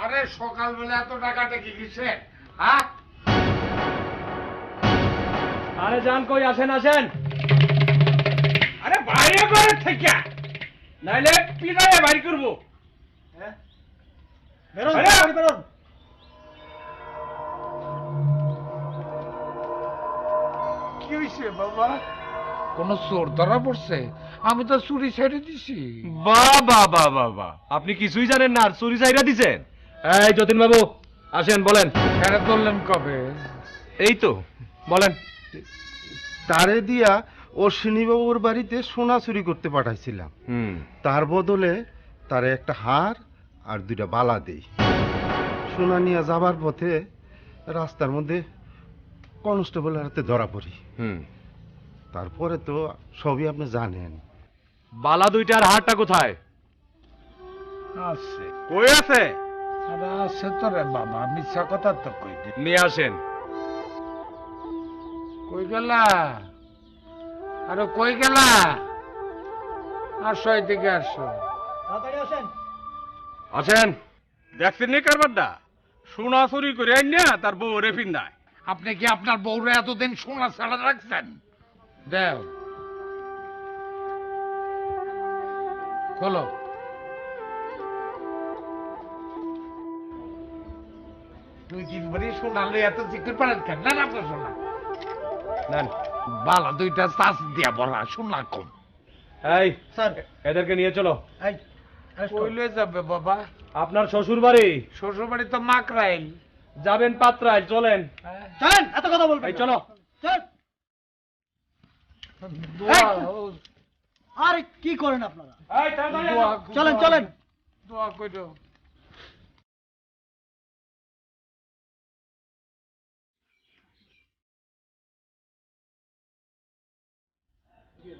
আরে সকালবেলা এত টাকাটা কি কিসে? হ্যাঁ, আরে যান কই, আসেন আসেন। আরে বাইরে করে থেকে নাইলে পিড়ায় বাড়ি করবো। কি হয়েছে বাবা? কোন চোর ধরা পড়ছে? আমি তো চুরি ছেড়ে দিছি। বাবা বাবা বাবা, আপনি কিছুই জানেন না আর চুরি চাইরা দিছেন? এই যতীন বাবু আসেন, বলেন। ফেরত বললেন কবে? এই তো, বলেন। তারে দিয়া অশ্বিনীবাবুর বাড়িতে সোনা চুরি করতে পাঠাইছিলাম। তার বদলে তারে একটা হার আর 2টা বালা দেই। সোনা নিয়ে যাবার পথে রাস্তার মধ্যে কনস্টেবলের হাতে ধরা পড়ি। তারপরে তো সবই আপনি জানেন। বালা 2টার হারটা কোথায়? আছে। কই আছে? আরে আছে তো রে বাবা, মিথ্যা কথা তো কই দি। নিয়ে আসেন। কই গেলা? আরে কই গেলা? আসো এদিকে আসো। আসেন। দেখছেন নি কারবারটা? সোনা চুরি করে আইন না তার বউ রে ফিন্দায়। আপনি কি আপনার বউরে এতদিন সোনা ছাড়া রাখছেন? দেও, খোলো। তুই 3 বারই সোনা লই এত চিকন পারেন কেন? না আপনার সোনা নেন। বালা 2টা চাষ দিয়া বলা, সোনা কম। এই স্যার, এদেরকে নিয়ে চলো। কইলে যাবে বাবা? আপনার শ্বশুর বাড়ি। শ্বশুর বাড়ি তো মাকরাইল। যাবেন পাত্রায়, চলেন। চলেন, এত কথা বলবেন এই না। চলো। চল। দোয়া আরে কি করেন আপনারা? এই তাড়াতাড়ি দোয়া আসো। চলেন চলেন। দোয়া কইরো।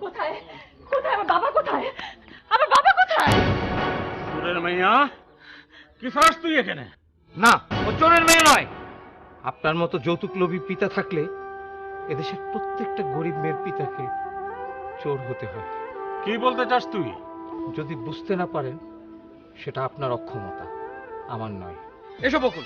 কোথায় কোথায় আমার বাবা? কোথায় আমার বাবা? কোথায়? সুরের মাইয়া, কি চাস তুই এখানে? না, ও চোরের মেয়ে নয়। আপনার মতো যৌতুক লোভী পিতা থাকলে এদেশের প্রত্যেকটা গরিব মেয়ের পিতাকে চোর হতে হয়। কি বলতে চাস তুই? যদি বুঝতে না পারেন সেটা আপনার অক্ষমতা, আমার নয়। এসো বকুল,